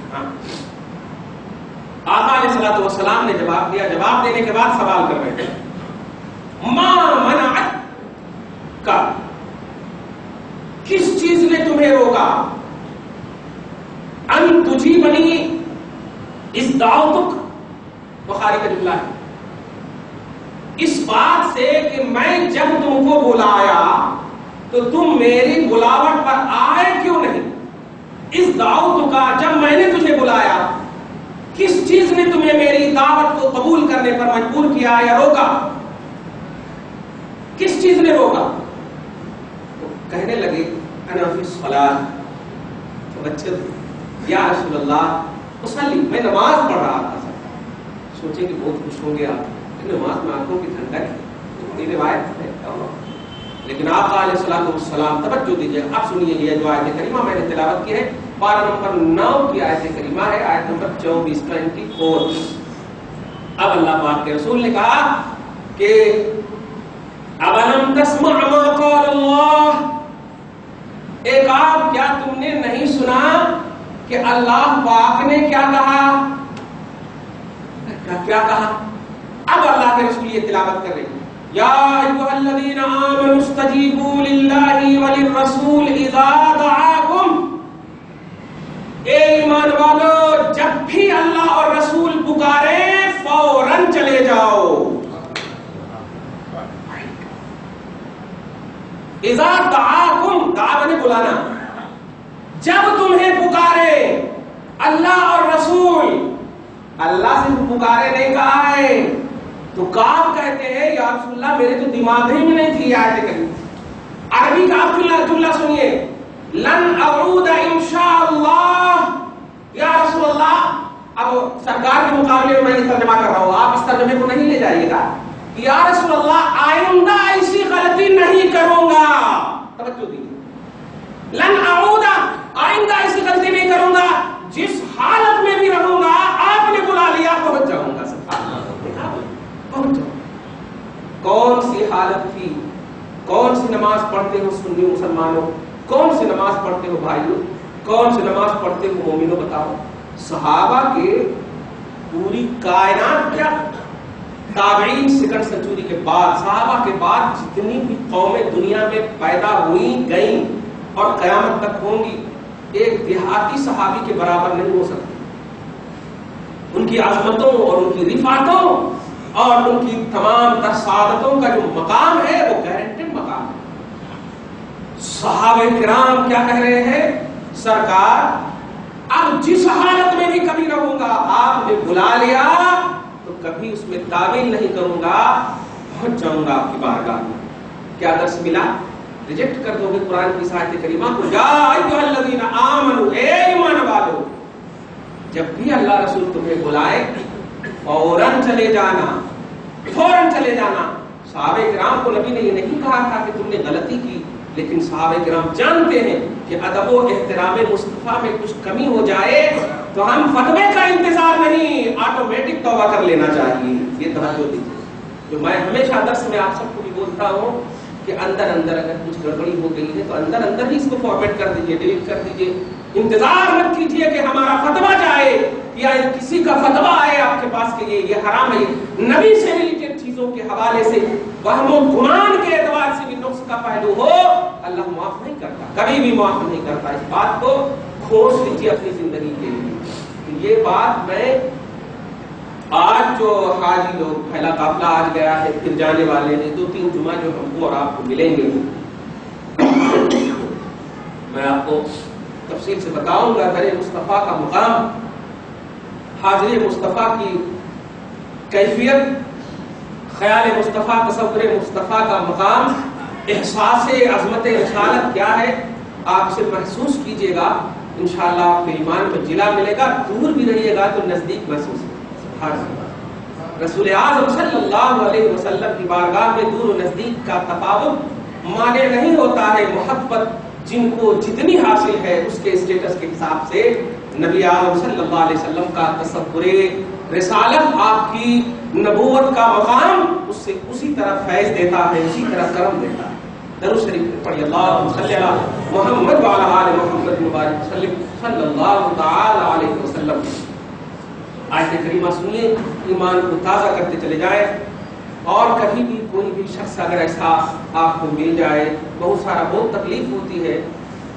آقا علیہ الصلوۃ والسلام نے جواب دیا، جواب دینے کے بعد سوال کر رہے ہیں، ما منعک کا، کس چیز نے تمہیں روکا، ان تجیبنی، اس دعوتک، بخاری کا جملہ ہے، اس بات سے کہ میں جب تم کو بلایا تو تم میری بلاوٹ پر آئے کیوں نہیں، اس دعوت کا، جب میں نے تجھے بلایا کس چیز نے تمہیں میری دعوت کو قبول کرنے پر مجبور کیا یا روکا، کس چیز نے روکا؟ تو کہنے لگے انا فی الصلاۃ، تو بچے یا رسول اللہ اصلی، میں نماز پڑھ رہا تھا۔ سوچیں کہ بہت خوش ہوں گے آپ، نماز میں آنکھوں کی ٹھنڈک ہے، بڑی روایت ہے، لیکن آقا علیہ الصلوۃ والسلام، توجہ دیجیے، اب سنیے یہ جو آیت کریمہ میں نے تلاوت کی ہے، پارہ نمبر 9 کی آیت کریمہ ہے، آیت نمبر 24 اب اللہ پاک کے رسول نے کہا کہ اَوَلَمْ تَسْمَعْ مَا قَالَ اللَّهُ، ایک آپ کیا تم نے نہیں سنا کہ اللہ پاک نے کیا کہا، کیا کہا؟ اب اللہ کے رسول یہ تلاوت کر رہے ہیں، یا ایھا الذین آمنوا استجیبوا للہ وللرسول اذا دعاکم، اے ایمان والو جب بھی اللہ اور رسول پکارے فوراً چلے جاؤ، اذا دعاکم، دعا نے بلانا، جب تمہیں پکارے اللہ اور رسول، اللہ سے پکارے نہیں کہا ہے، تو کعب کہتے ہیں یا رسول اللہ میرے تو دماغ ہی میں نہیں تھی آیت کریمہ، عربی کا جملہ سنیے، لن اعود انشاءاللہ، یا رسول اللہ، اب سرکار کے مقابلے میں میں ترجمہ کر رہا ہوں، آپ اس ترجمے کو نہیں لے جائیے گا، یا رسول اللہ آئندہ ایسی غلطی نہیں کروں گا. توجہ دیجیے، لن اعود، آئندہ ایسی غلطی نہیں کروں گا، جس حالت میں بھی رہوں گا آپ نے بلا لیا پہنچ جاؤں گا. سبحان اللہ، پہنچ جاؤں. کون سی حالت تھی؟ کون سی نماز پڑھتے ہو سنی مسلمانوں؟ کون سی نماز پڑھتے ہو بھائیوں؟ کون سی نماز پڑھتے ہو مومنوں؟ بتاؤ. صحابہ کے پوری کائنات کیا، تابعین سیکنڈ سنچوری کے بعد، صحابہ کے بعد جتنی بھی قومیں دنیا میں پیدا ہوئی گئیں اور قیامت تک ہوں گی، ایک دیہاتی صحابی کے برابر نہیں ہو سکتی. ان کی عظمتوں اور ان کی رفعتوں اور ان کی تمام تر سعادتوں کا جو مقام ہے وہ گارنٹیڈ مقام ہے. صحابہ کرام کیا کہہ رہے ہیں؟ سرکار اب جس حالت میں بھی کبھی رہوں گا آپ نے بلا لیا تو کبھی اس میں تعویل نہیں کروں گا، پہنچ جاؤں گا آپ کی بارگاہ میں. کیا درس ملا؟ ریجیکٹ کر دو گے قرآن کی آیت کریمہ کو. یا ایھا الذین آمنوا، اے ایمان والو، جب بھی اللہ رسول تمہیں بلائے فوراً چلے جانا، فوراً چلے جانا. صحابہ کرام کو نبی نے یہ نہیں کہا تھا کہ تم نے غلطی کی، لیکن صحابہ کرام جانتے ہیں کہ ادب و احترام مصطفیٰ میں کچھ کمی ہو جائے تو ہم فتوے کا انتظار نہیں، آٹومیٹک توبہ کر لینا چاہیے. یہ توجہ دیجیے. جو میں ہمیشہ درس میں آپ سب کو بھی بولتا ہوں کہ اندر اندر اگر کچھ گڑبڑی ہو گئی ہے تو اندر اندر ہی اس کو فارمیٹ کر دیجیے، ڈیلیٹ کر دیجیے. انتظار مت کیجیے کہ ہمارا فتویٰ جائے یا کسی کا فتویٰ آئے آپ کے پاس کہ یہ حرام ہے. نبی سے ریلیٹڈ چیزوں کے حوالے سے وہم و گمان کے اعتبار سے بھی نقص کا پہلو ہو، اللہ معاف نہیں کرتا، کبھی بھی معاف نہیں کرتا. اس بات کو کھوج لیجیے اپنی زندگی کے لیے. یہ بات میں آج جو حاجی لوگ پہلا قافلہ آج گیا ہے، پھر جانے والے ہیں 2-3 جمعہ جو ہم کو اور آپ کو ملیں گے، میں آپ کو تفصیل سے بتاؤں گا. در مصطفیٰ کا مقام، حاضر مصطفیٰ کی کیفیت، خیال مصطفیٰ، تصور مصطفیٰ کا مقام، احساس عظمت رسالت کیا ہے، آپ اسے محسوس کیجئے گا. انشاءاللہ آپ کے ایمان میں جلا ملے گا. دور بھی رہیے گا تو نزدیک محسوس ہوگا. رسول اعظم صلی اللہ علیہ وسلم کی بارگاہ میں دور و نزدیک کا تفاوت مانع نہیں ہوتا ہے. محبت جن کو جتنی حاصل ہے اس کے اسٹیٹس کے حساب سے نبی اعظم صلی اللہ علیہ وسلم کا تصور رسالت، آپ کی نبوت کا مقام اس سے اسی طرح فیض دیتا ہے، اسی طرح کرم دیتا ہے. درود شریف پڑھیے، اللہم صلی علی محمد وعلی آل محمد مبارک وسلم صلی اللہ تعالی علیہ وسلم. آیت کریمہ سنیے، ایمان کو تازہ کرتے چلے جائیں. اور کبھی بھی کوئی بھی شخص اگر ایسا آپ کو مل جائے، بہت تکلیف ہوتی ہے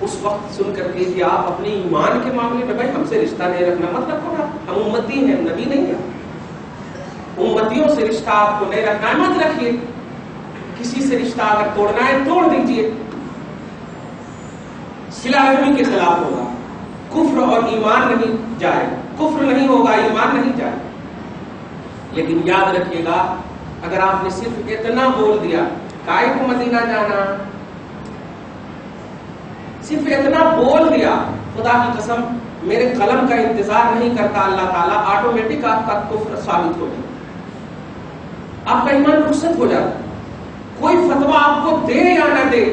اس وقت سن کر کے کہ آپ اپنے ایمان کے معاملے میں، بھائی ہم سے رشتہ نہیں رکھنا مت رکھو نا، ہم امتی ہیں، نبی نہیں ہیں. امتیوں سے رشتہ آپ کو نہیں رکھنا ہے مت رکھیے. کسی سے رشتہ اگر توڑنا ہے توڑ دیجیے، صلہ رحمی کے خلاف ہوگا. کفر اور ایمان نہیں جائے، کفر نہیں ہوگا، ایمان نہیں جائے. لیکن یاد رکھیے گا، اگر آپ نے صرف اتنا بول دیا کائے کو مدینہ جانا، صرف اتنا بول دیا، خدا کی قسم میرے قلم کا انتظار نہیں کرتا اللہ تعالیٰ، آٹومیٹک آپ کا کفر ثابت ہو جائے، آپ کا ایمان رخصت ہو جاتا. کوئی فتویٰ آپ کو دے یا نہ دے،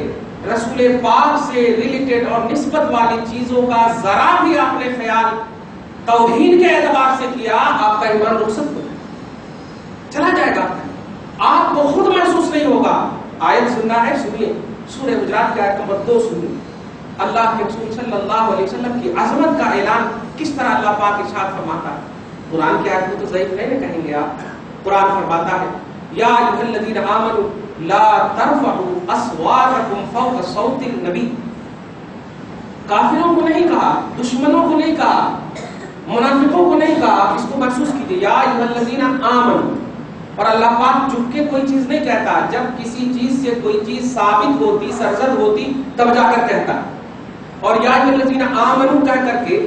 رسول پاک سے ریلیٹڈ اور نسبت والی چیزوں کا ذرا بھی آپ نے خیال توہین کے اعتبار سے کیا، آپ کا ایمان رخصت ہو جائے، چلا جائے گا. آپ کو خود محسوس نہیں ہوگا. آیت سننا ہے سنیے، سورہ حجرات کی آیت نمبر 2 سنیے. اللہ کے رسول صلی اللہ علیہ وسلم کی عظمت کا اعلان کس طرح اللہ پاک ارشاد فرماتا ہے. قرآن کی آیت کو تو ضعیف نہیں کہیں گے آپ. قرآن فرماتا ہے، یا ایھا الذین آمنوا لا ترفعوا اصواتکم فوق صوت النبی. کافروں کو نہیں کہا، دشمنوں کو نہیں کہا، منافقوں کو نہیں کہا. آپ اس کو محسوس کیجیے، یا ایھا الذین آمنوا. اور اللہ پاک جھک کے کوئی چیز نہیں کہتا، جب کسی چیز سے کوئی چیز ثابت ہوتی، سرزد ہوتی، تب جا کر کہتا. اور یا ایھا الذین آمنوا کہہ کر کے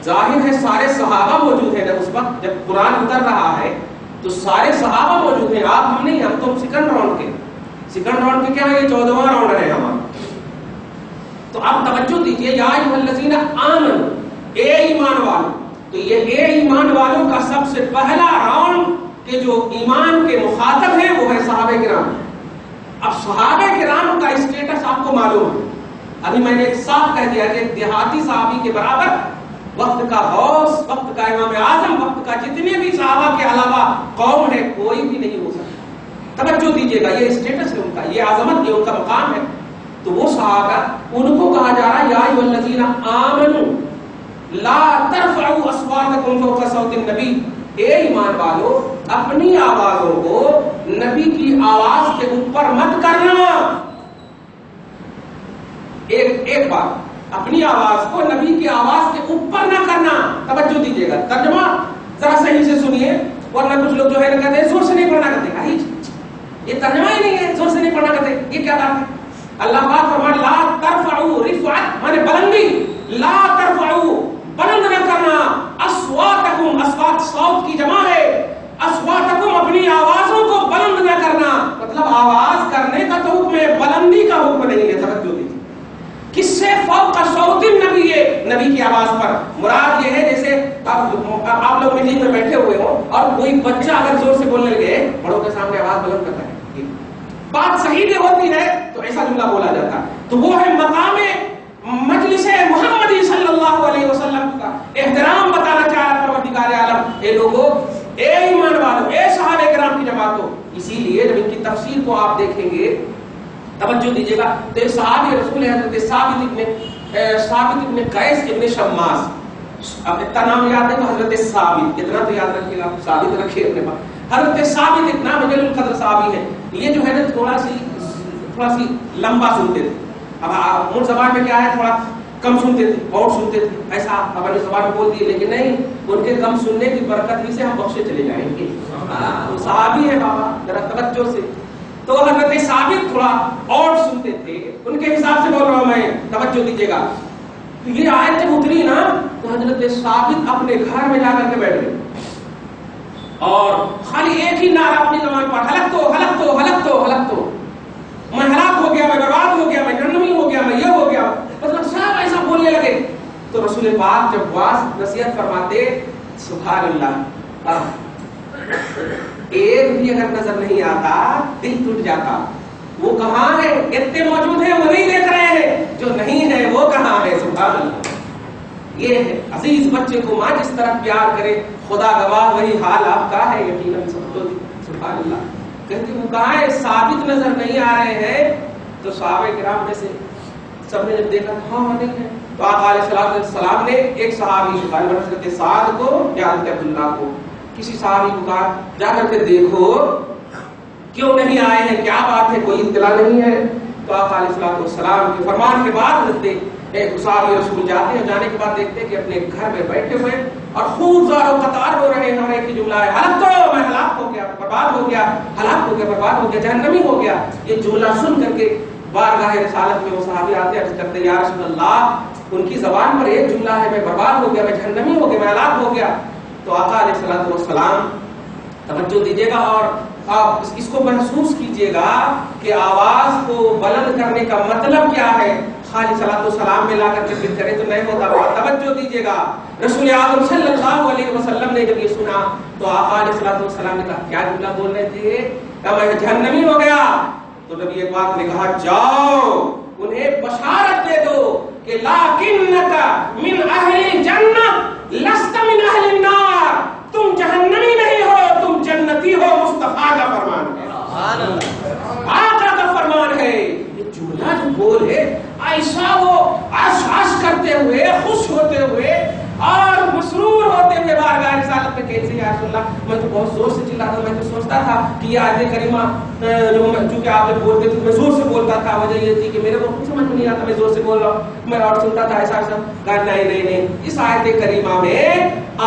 ظاہر ہے سارے صحابہ موجود ہیں. اس وقت جب قرآن اتر رہا ہے تو سارے صحابہ موجود ہیں، آپ ہم نہیں، ہم تو سیکنڈ راؤنڈ کے کیا ہے، یہ 14واں راؤنڈ ہے ہمارا. تو آپ توجہ دیجیے، یا ایھا الذین آمنوا، اے ایمان والو. تو یہ اے ایمان والوں کا سب سے پہلا راؤنڈ کہ جو ایمان کے مخاطب ہیں وہ ہے صحابہ کرام. اب صحابہ کرام کا اسٹیٹس آپ کو معلوم ہے. ابھی میں نے ایک صاف کہہ دیا کہ دیہاتی صحابی کے برابر وقت کا غوث، وقت کا امام اعظم، وقت کا جتنے بھی صحابہ کے علاوہ قوم ہے کوئی بھی نہیں ہو سکتا. توجہ دیجیے گا، یہ اسٹیٹس ہے ان کا، یہ عظمت، یہ ان کا مقام ہے. تو وہ صحابہ ان کو کہا جا رہا ہے یا ایھا الذین آمنوا لا ترفعوا اصواتکم فوق صوت النبی، اے ایمان والو اپنی آوازوں کو نبی کی آواز کے اوپر مت کرنا. ایک بات، اپنی آواز کو نبی کی آواز کے اوپر نہ کرنا. توجہ دیجیے گا، ترجمہ ذرا صحیح سے سنیے، ورنہ کچھ لوگ جو ہے کہتے ہیں زور سے نہیں پڑھنا کرتے. یہ ترجمہ ہی نہیں ہے، زور سے نہیں پڑھنا کرتے، یہ کیا بات ہے؟ اللہ پاک فرماتے لا ترفعوا، رفعت مانے بلندی، لا ترفعوا بلند نہ کرنا، اصواتکم، اصوات صوت کی جمع ہے، اصواتکم اپنی آوازوں کو بلند نہ کرنا. مطلب آواز کرنے کا تو حکم ہے، بلندی کا حکم نہیں ہے. توجہ دیجیے، کس سے فوق صوت النبی ہے، نبی کی آواز پر. مراد یہ ہے جیسے آپ لوگ میٹنگ میں بیٹھے ہوئے ہو اور کوئی بچہ اگر زور سے بولنے لگے، بڑوں کے سامنے آواز بلند کرتا ہے، بات صحیح نہیں ہوتی ہے تو ایسا جملہ بولا جاتا ہے. تو وہ ہے مقام مجلس محمدی صلی اللہ علیہ وسلم کا احترام بتانا چاہ رہا پروردگار عالم. اے لوگو، اے ایمان والو، اے صحابہ کرام کی جماعتوں. اسی لیے جب ان کی تفسیر کو آپ دیکھیں گے، توجہ دیجیے گا، تو صحابی رسول حضرت ثابت ابن قیس ابن شماس، اب اتنا نام یاد ہے تو حضرت ثابت، اتنا تو یاد رکھیے گا، ثابت رکھیے اپنے پاس. حضرت ثابت اتنا جلیل القدر صحابی ہے. یہ جو ہے نا تھوڑا سی لمبا سنتے تھے. اب ان زبان میں کیا ہے، تھوڑا کم سنتے تھے اور سنتے تھے، ایسا اپنی زبان میں بول دیے. لیکن نہیں، ان کے کم سننے کی برکت ہی سے ہم بخشے چلے جائیں گے. صحابی ہے بابا، ذرا توجہ سے. تو حضرت ثابت تھوڑا اور سنتے تھے، ان کے حساب سے بول رہا ہوں میں، توجہ دیجیے گا. یہ آیت جب اتری نا تو حضرت ثابت اپنے گھر میں جا کر کے بیٹھ گئے اور خالی ایک ہی نعرہ اپنی زبان پر، ہلک تو ہلک تو ہلک تو ہلک تو، میں ہلاک ہو گیا، میں برباد ہو گیا، میں جہنمی ہو گیا، میں یہ ہو گیا. مطلب سب ایسا بولنے لگے. تو رسول پاک جب واعظ نصیحت فرماتے، سبحان اللہ، ایک بھی اگر نظر نہیں آتا دل ٹوٹ جاتا. وہ کہاں ہے؟ اتنے موجود ہیں وہ نہیں دیکھ رہے ہیں، جو نہیں ہے وہ کہاں ہے. سبحان اللہ. یہ ہے عزیز بچے کو ماں جس طرح پیار کرے، خدا گواہ وہی حال آپ کا ہے یقیناً. سبحان اللہ. کہتے وہ کہاں ہے؟ ثابت نظر نہیں آ رہے ہیں. تو صحابہ کرام میں سے سب نے جب دیکھا ہاں دیکھیں، تو آقا علیہ السلام نے ایک صحابی حضرت سعد کو یا حضرت عبداللہ کو، کسی صحابی کو کہا جا کر کے دیکھو کیوں نہیں آئے ہیں، کیا بات ہے، کوئی اطلاع نہیں ہے. تو آقا علیہ السلام کے فرمان کے بعد ایک صحابی رسول جاتے ہیں، جانے کے بعد دیکھتے ہیں کہ اپنے گھر میں بیٹھے ہوئے اور خوب زار و قطار ہو رہے ہیں. اور ایک ہی جملہ ہے، ہلاک تو، میں ہلاک ہو گیا، برباد ہو گیا، ہلاک ہو گیا، برباد ہو گیا، جہنمی ہو گیا. یہ جملہ سن کر کے بارگاہ رسالت میں وہ صحابی آتے ہیں، عرض کرتے ہیں یا رسول اللہ، ان کی زبان پر ایک جملہ ہے، میں برباد ہو گیا، میں جہنمی ہو گیا، میں ہلاک ہو گیا. تو آقا علیہ السلام، توجہ دیجیے گا اور آپ اس کو محسوس کیجیے گا کہ آواز کو بلند کرنے کا مطلب کیا ہے. خالی صلاۃ و سلام میں لا کر کے پھر کرے تو نہیں ہوتا. توجہ دیجیے گا، رسول اعظم صلی اللہ علیہ وسلم نے جب یہ سنا تو آقا علیہ السلام نے کہا کیا جملہ بول رہے تھے کہ میں جہنمی ہو گیا. تو نبی پاک نے کہا جاؤ انہیں بشارت دے دو کہ لکنک من اہل الجنہ لست من اہل النار، تم جہنمی نہیں ہو، تم جنتی ہو. مصطفیٰ کا فرمان ہے، آقا کا فرمان ہے. یہ جملہ جو بول ہے ایسا وہ آشاش کرتے ہوئے، خوش ہوتے ہوئے اور مسرور ہوتے ہوئے بارگاہ رسالت میں کہتے ہیں یا رسول اللہ، میں تو بہت زور سے چلا تھا، میں تو سوچتا تھا کہ یہ آیت کریمہ جو کہ آپ نے بولتے تھے میں زور سے بولتا تھا، وجہ یہ تھی کہ میرے کو سمجھ میں نہیں آتا، میں زور سے بول رہا ہوں، میں اور سنتا تھا ایسا ایسا. کہا نہیں، اس آیت کریمہ میں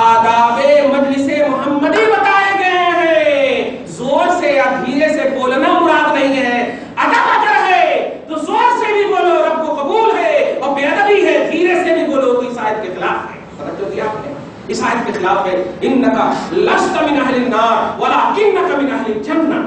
آداب مجلس محمدی بتائے گئے ہیں. زور سے یا دھیرے سے بولنا مراد نہیں ہے. ادب اگر ہے تو زور سے بھی بولو، رب کو قبول ہے، اور بے ادبی ہے دھیرے سے بھی بولو تو اس آیت کے خلاف ہے. توجہ دیا آپ نے، اس آیت کے خلاف ہے. انکا لست من اہل النار ولکنک من اہل الجنہ.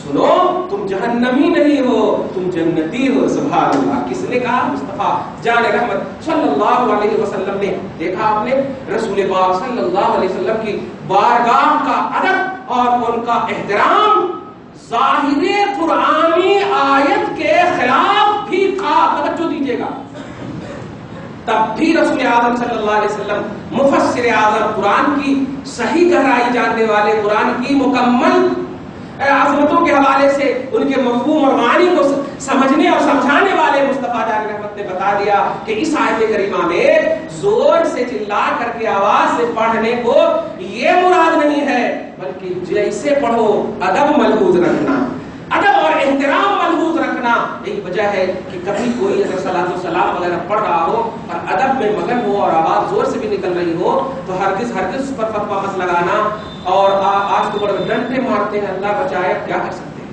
سنو، تم جہنمی نہیں ہو، تم جنتی ہو. سبحان اللہ. کس نے کہا؟ مصطفیٰ جان رحمت صلی اللہ علیہ وسلم نے. دیکھا آپ نے رسول پاک صلی اللہ علیہ وسلم کی بارگاہ کا ادب اور ان کا احترام ظاہر قرآنی آیت کے خلاف بھی تھا. توجہ دیجیے گا. تب بھی رسول اعظم صلی اللہ علیہ وسلم مفسر اعظم، قرآن کی صحیح گہرائی جاننے والے، قرآن کی مکمل عظمتوں کے حوالے سے ان کے مفہوم اور معنی کو سمجھنے اور سمجھانے والے مصطفیٰ جان رحمت نے بتا دیا کہ اس آیت کریمہ میں زور سے چلا کر کے آواز سے پڑھنے کو یہ مراد نہیں ہے، بلکہ جیسے پڑھو ادب ملحوظ رکھنا، ادب اور احترام ملحوظ رکھنا. یہی وجہ ہے کہ کبھی کوئی اگر صلاۃ و سلام وغیرہ پڑھ رہا ہو اور ادب میں مگن ہو اور آواز زور سے بھی نکل رہی ہو تو ہرگز اس پر فتویٰ مت لگانا. اور آج تو بڑے ڈنڈے مارتے ہیں، اللہ بچائے، کیا کر سکتے ہیں.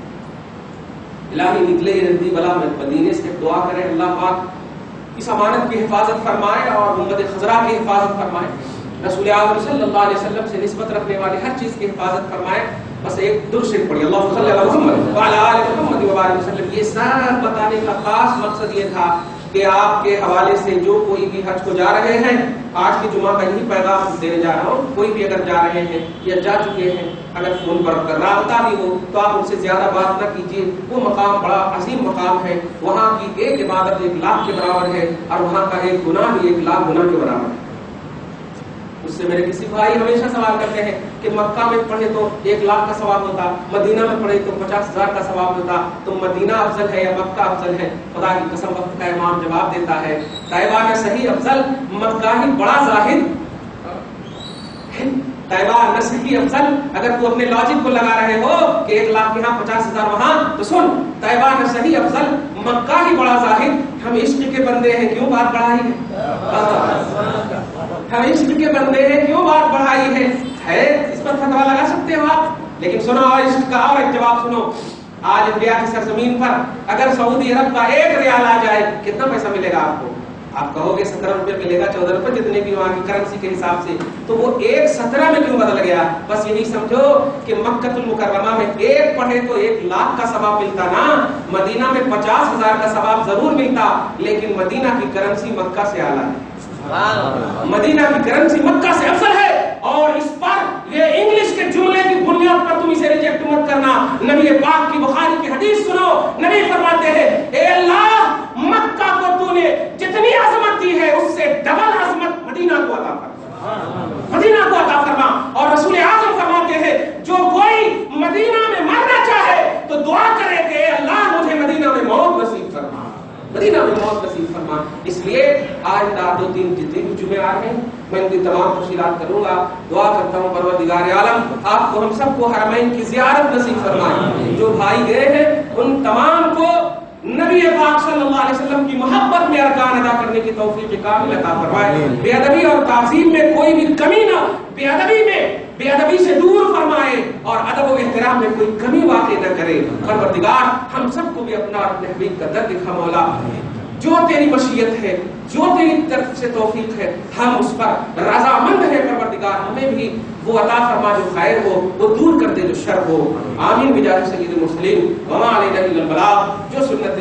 الہی نکلے ردی بلا مدینے سے دعا کریں اللہ پاک اس امانت کی حفاظت فرمائے اور امت خضرا کی حفاظت فرمائے، رسول اعظم صلی اللہ علیہ وسلم سے نسبت رکھنے والے ہر چیز کی حفاظت فرمائے. بس ایک درود شریف پڑھیے، اللہم صلی علی محمد وعلی آل محمد وبارک وسلم. یہ سب بتانے کا خاص مقصد یہ تھا کہ آپ کے حوالے سے جو کوئی بھی حج کو جا رہے ہیں، آج کی جمعہ کا یہی پیغام دینے جا رہا ہوں. کوئی بھی اگر جا رہے ہیں یا جا چکے ہیں، اگر فون پر رابطہ بھی ہو تو آپ ان سے زیادہ بات نہ کیجیے. وہ مقام بڑا عظیم مقام ہے، وہاں کی ایک عبادت 1,00,000 کے برابر ہے اور وہاں کا ایک گناہ بھی 1,00,000 گناہ کے برابر ہے. اس سے میرے کسی بھائی ہمیشہ سوال کرتے ہیں کہ مکہ میں پڑھے تو 1,00,000 کا ثواب ہوتا، مدینہ میں پڑھے تو 50,000 کا ثواب ہوتا، تو مدینہ افضل ہے یا مکہ افضل ہے؟ خدا کی قسم وقت کا امام جواب دیتا ہے طیبہ میں صحیح افضل، مکہ ہی بڑا زاہد. طیبہ میں صحیح افضل، اگر تو اپنے لاجک کو لگا رہے ہو کہ 1,00,000 یہاں 50,000 وہاں، تو سن، طیبہ میں صحیح افضل، مکہ ہی بڑا زاہد. ہم عشق کے بندے ہیں، کیوں بات بڑھائی ہے؟ ہم عشق کے بندے ہیں، کیوں بات بڑھائی ہے؟ اس پر فتویٰ لگا سکتے ہو آپ، لیکن سنو اور عشق کا اور ایک جواب سنو. آج انبیاء کی سرزمین پر اگر سعودی عرب کا 1 ریال آ جائے کتنا پیسہ ملے گا آپ کو؟ آپ کہو گے 17 روپے ملے گا، 14 روپے، جتنے بھی وہاں کی کرنسی کے حساب سے. تو وہ 1.17 میں کیوں بدل گیا؟ بس یہی سمجھو کہ مکہ المکرمہ میں 1 پڑھے تو 1,00,000 کا ثواب ملتا نا، مدینہ میں 50,000 کا ثواب ضرور ملتا، لیکن مدینہ کی کرنسی مکہ سے اعلیٰ ہے. مدینہ کی کرنسی مکہ سے افضل ہے. اور اس پر یہ انگلش کے جملے کی بنیاد پر تم اسے ریجیکٹ مت کرنا. نبی پاک کی بخاری کی حدیث سنو، نبی فرماتے ہیں اے اللہ، مکہ کو تو نے جتنی عظمت دی ہے اس سے ڈبل عظمت مدینہ کو عطا فرما، مدینہ کو عطا فرما. اور رسول اعظم فرماتے ہیں جو کوئی مدینہ میں مرنا چاہے تو دعا کرے کہ اے اللہ مجھے مدینہ میں موت نصیب فرما، مدینہ میں موت نصیب فرما. اس لیے آج 2-3 جتنے بھی جمعے آ رہے ہیں میں ان کی تمام تفصیلات کروں گا. دعا کرتا ہوں پروردگار عالم آپ کو ہم سب کو حرمین کی زیارت نصیب فرمائے. جو بھائی گئے ہیں ان تمام کو نبی پاک صلی اللہ علیہ وسلم کی محبت میں ارکان ادا کرنے کی توفیق کامل عطا فرمائے. بے ادبی اور تعظیم میں کوئی بھی کمی نہ، بے ادبی سے دور فرمائے اور ادب و احترام میں کوئی کمی واقع نہ کرے. پروردگار ہم سب کو بھی اپنا اپنے حبیب کا در دکھا مولا. جو تیری مشیت ہے، جو تیری طرف سے توفیق ہے، ہم اس پر رضامند ہیں. پروردگار ہمیں بھی وہ عطا فرما جو خیر ہو، وہ دور کر دے جو شر ہو. آمین بجاہ سید المرسلین وما علینا الا البلاغ. جو سنت